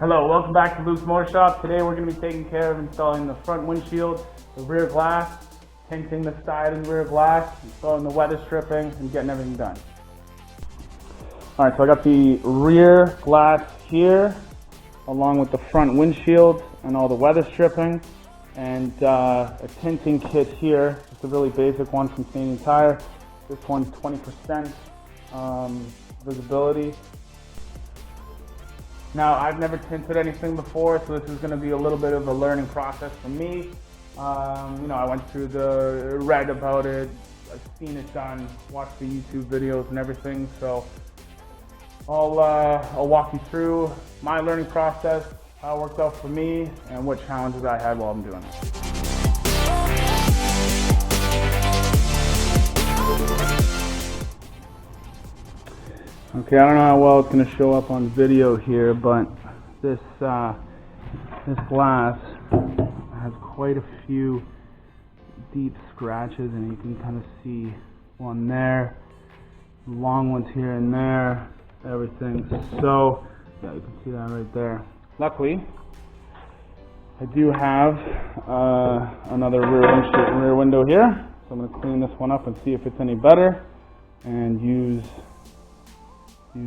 Hello, welcome back to Luke's Motor Shop. Today we're going to be taking care of installing the front windshield, the rear glass, tinting the side and rear glass, installing the weather stripping, and getting everything done. Alright, so I got the rear glass here, along with the front windshield and all the weather stripping, and a tinting kit here, just a really basic one from Canadian Tire. This one's 20% visibility. Now, I've never tinted anything before, so this is going to be a little bit of a learning process for me. I went through read about it, I've seen it done, watched the YouTube videos and everything, so I'll walk you through my learning process, how it worked out for me, and what challenges I had while I'm doing it. Okay, I don't know how well it's going to show up on video here, but this glass has quite a few deep scratches, and you can kind of see one there, long ones here and there, everything. So, yeah, you can see that right there. Luckily, I do have another rear window here, so I'm going to clean this one up and see if it's any better, and use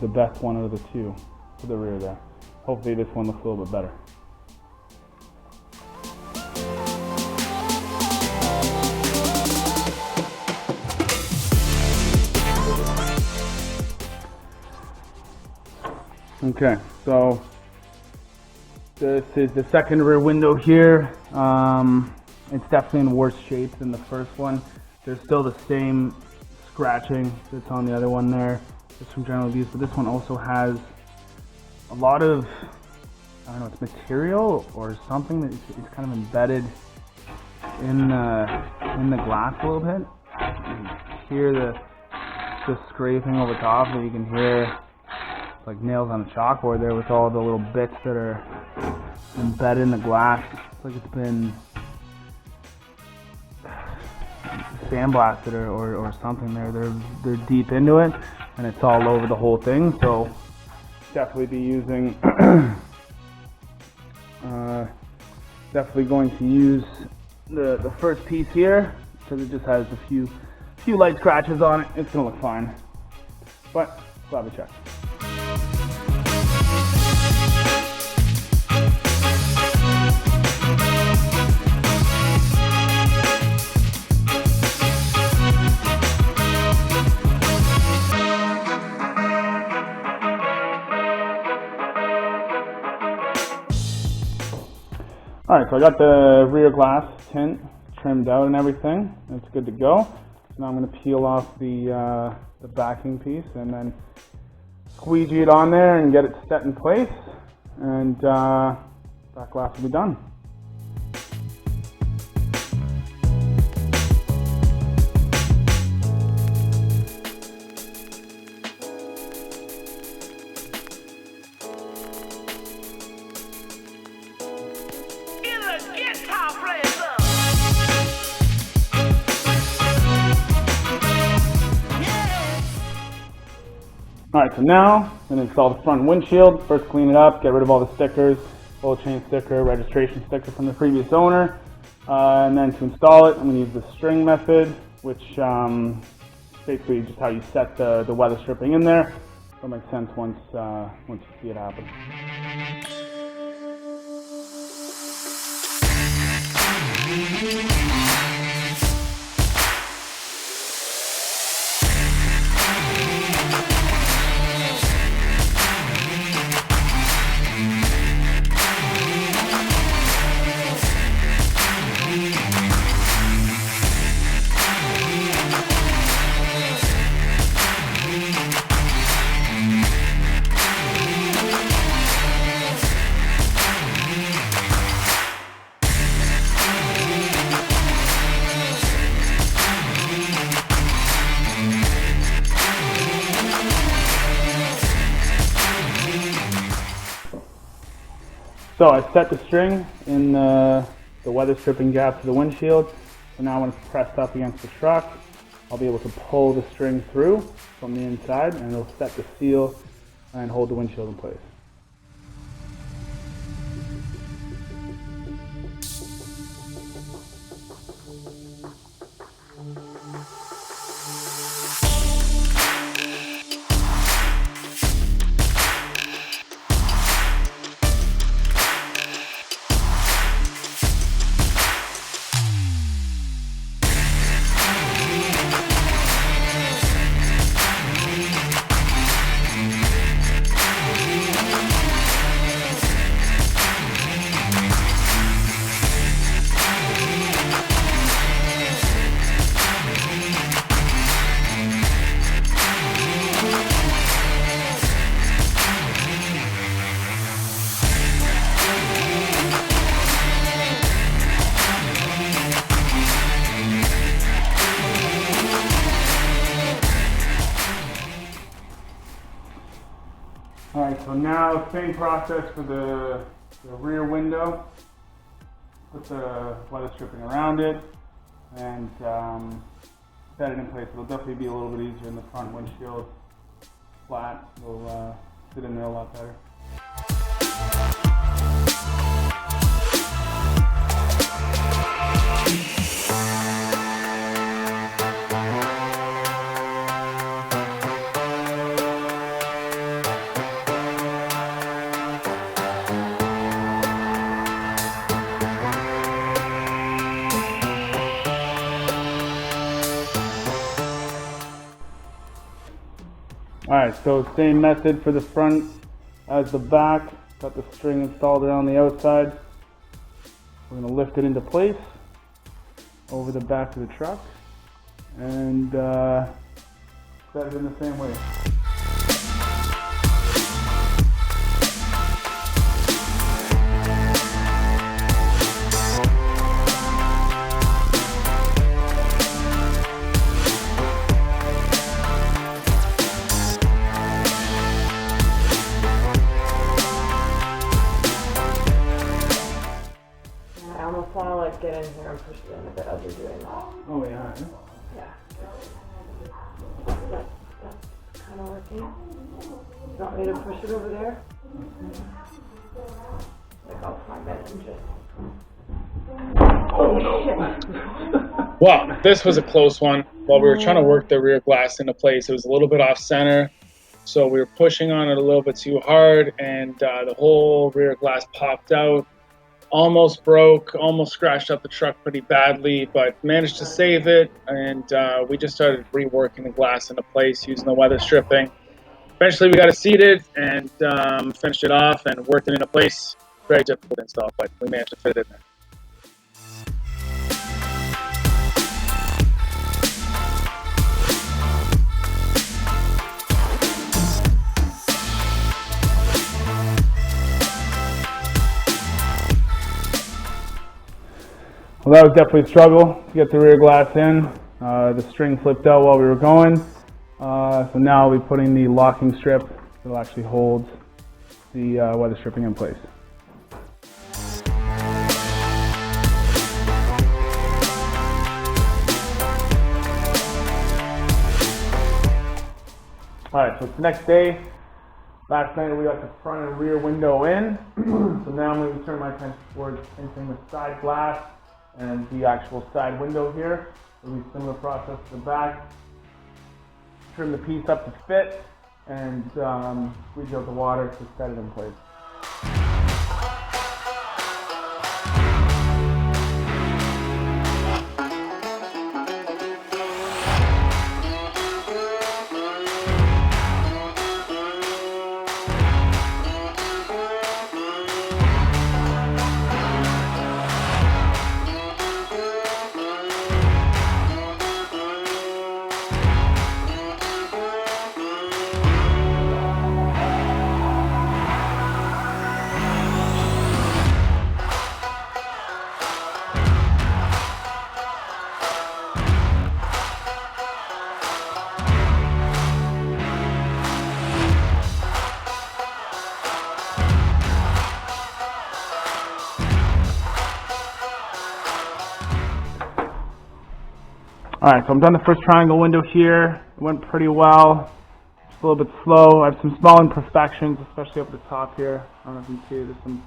the best one out of the two for the rear there. Hopefully this one looks a little bit better. Okay, so this is the second rear window here. It's definitely in worse shape than the first one. There's still the same scratching that's on the other one there, just from general use, but this one also has a lot of, I don't know, it's material or something that it's kind of embedded in the glass a little bit. You can hear the scraping over top, and you can hear like nails on a chalkboard there with all the little bits that are embedded in the glass. It's like it's been sandblasted or something there. They're deep into it, and it's all over the whole thing, so definitely be using definitely going to use the first piece here, because it just has a few light scratches on it. It's gonna look fine, but glad we checked. Alright, so I got the rear glass tint trimmed out and everything. It's good to go. So now I'm going to peel off the backing piece and then squeegee it on there and get it set in place. And that glass will be done. Alright, so now I'm going to install the front windshield. First clean it up, get rid of all the stickers, oil change sticker, registration sticker from the previous owner. And then to install it, I'm going to use the string method, which basically just how you set the weather stripping in there. It'll make sense once you see it happen. So I set the string in the weather stripping gap to the windshield. So now when it's pressed up against the truck, I'll be able to pull the string through from the inside, and it'll set the seal and hold the windshield in place. Alright, so now same process for the rear window. Put the weather stripping around it and set it in place. It'll definitely be a little bit easier in the front windshield. Flat, it'll sit in there a lot better. Alright, so same method for the front as the back. Got the string installed around the outside. We're going to lift it into place over the back of the truck and set it in the same way. Get in here and push it in a bit as you're doing that. Oh yeah. Yeah. That's kind of working. You want me to push it over there? Like I'll find it and just... Oh no! Well, this was a close one. While we were trying to work the rear glass into place, it was a little bit off center. So we were pushing on it a little bit too hard and the whole rear glass popped out. Almost broke, almost scratched up the truck pretty badly, but managed to save it. And we just started reworking the glass into place using the weather stripping. Eventually we got it seated and finished it off and worked it into place. Very difficult to install, but we managed to fit it in there. Well, that was definitely a struggle to get the rear glass in. The string flipped out while we were going. So now I'll be putting the locking strip that actually holds the weather stripping in place. Alright, so it's the next day. Last night we got the front and rear window in. So now I'm going to turn my attention towards tinting the side glass and the actual side window here. It'll be similar process to the back. Trim the piece up to fit and squeeze out the water to set it in place. Alright, so I'm done the first triangle window here. It went pretty well. Just a little bit slow. I have some small imperfections, especially up the top here. I don't know if you can see, there's some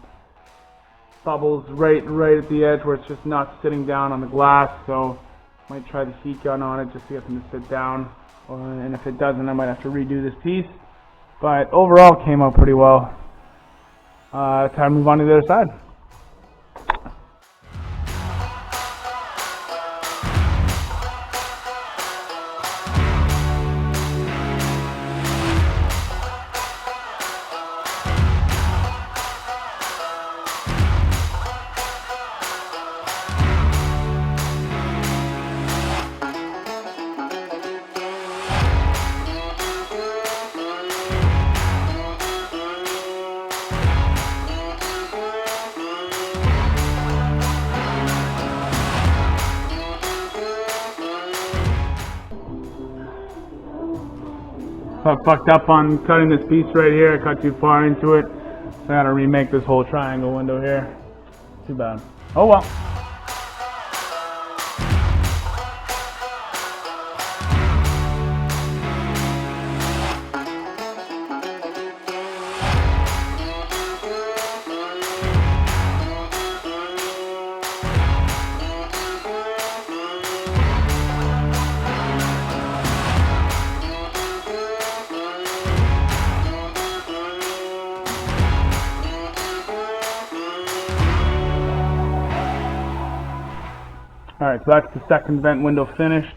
bubbles right at the edge where it's just not sitting down on the glass. So I might try the heat gun on it just to get them to sit down. And if it doesn't, I might have to redo this piece. But overall, it came out pretty well. Time to move on to the other side. So I fucked up on cutting this piece right here. I cut too far into it. So I gotta remake this whole triangle window here. Too bad. Oh well. Alright, so that's the second vent window finished.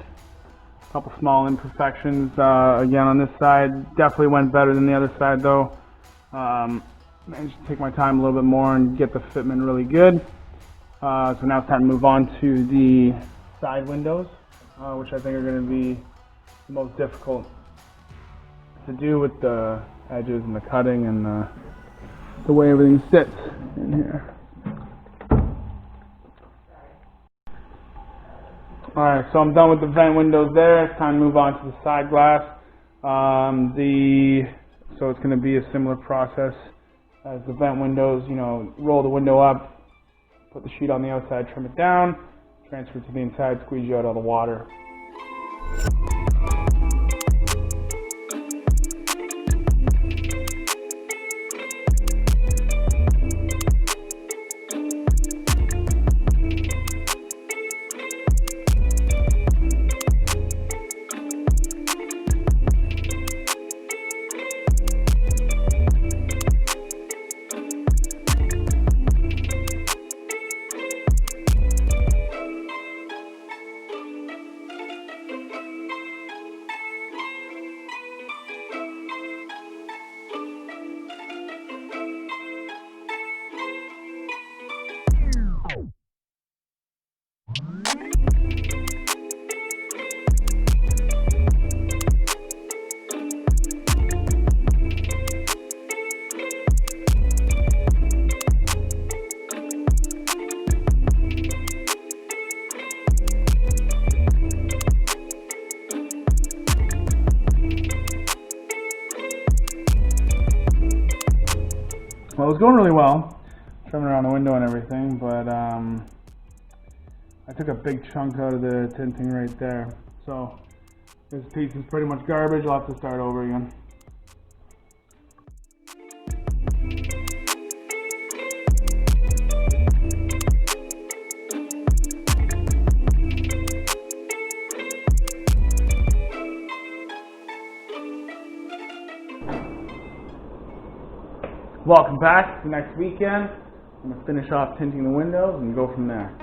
A couple small imperfections again on this side. Definitely went better than the other side though. Managed to take my time a little bit more and get the fitment really good. So now it's time to move on to the side windows, which I think are going to be the most difficult to do with the edges and the cutting and the way everything sits in here. Alright, so I'm done with the vent windows there. It's time to move on to the side glass. So it's going to be a similar process as the vent windows. You know, roll the window up, put the sheet on the outside, trim it down, transfer it to the inside, squeeze out all the water. Well, it was going really well, trimming around the window and everything, but I took a big chunk out of the tinting right there. So this piece is pretty much garbage. I'll have to start over again. Welcome back to next weekend. I'm going to finish off tinting the windows and go from there.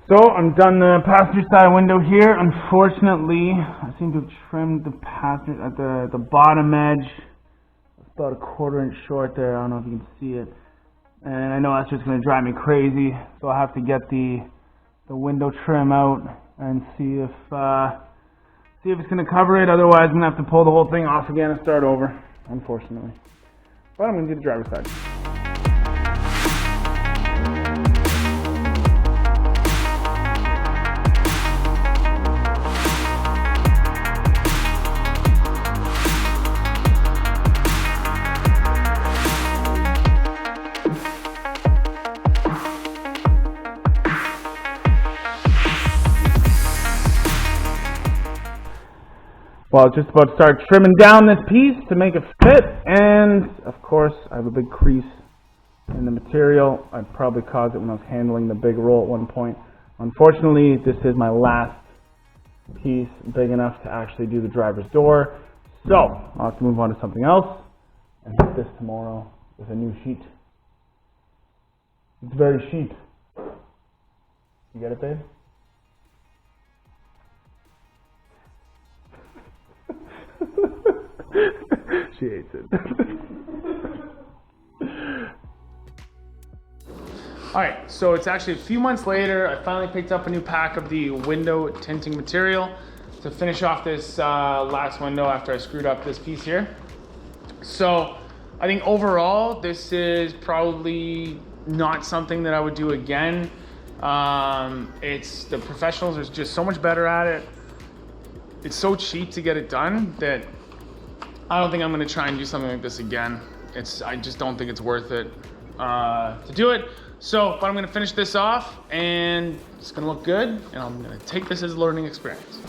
So I'm done the passenger side window here. Unfortunately, I seem to have trimmed the passenger at the bottom edge. It's about a 1/4 inch short there. I don't know if you can see it. And I know that's just going to drive me crazy. So I'll have to get the window trim out and see if it's going to cover it. Otherwise, I'm going to have to pull the whole thing off again and start over, unfortunately. But I'm going to do the driver's side. well, just about to start trimming down this piece to make it fit. And of course, I have a big crease in the material. I probably caused it when I was handling the big roll at one point. Unfortunately, this is my last piece big enough to actually do the driver's door. So I'll have to move on to something else and hit this tomorrow with a new sheet. It's very sheet. You get it, babe? She hates it. Alright, so it's actually a few months later. I finally picked up a new pack of the window tinting material to finish off this last window after I screwed up this piece here. So I think overall this is probably not something that I would do again. It's the professionals are just so much better at it. It's so cheap to get it done that I don't think I'm going to try and do something like this again. I just don't think it's worth it to do it. So, but I'm going to finish this off and it's going to look good, and I'm going to take this as a learning experience.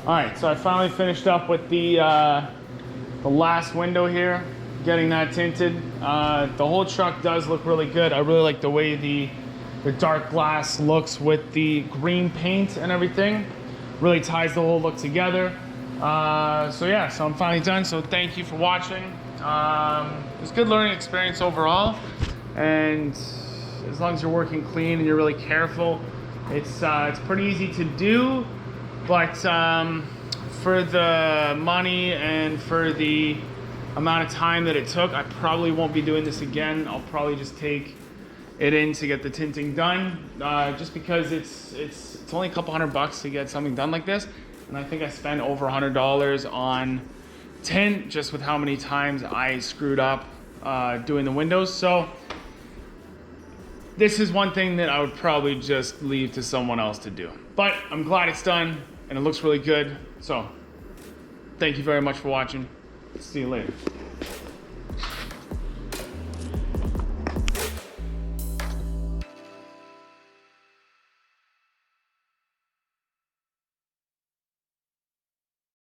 All right, so I finally finished up with the last window here, getting that tinted. The whole truck does look really good. I really like the way the dark glass looks with the green paint and everything. Really ties the whole look together. So yeah, so I'm finally done. So thank you for watching. It was a good learning experience overall. And as long as you're working clean and you're really careful, it's pretty easy to do. But for the money and for the amount of time that it took, I probably won't be doing this again. I'll probably just take it in to get the tinting done, just because it's only a couple $100 to get something done like this, and I think I spent over $100 on tint just with how many times I screwed up doing the windows. So this is one thing that I would probably just leave to someone else to do. But I'm glad it's done and it looks really good. So thank you very much for watching. See you later.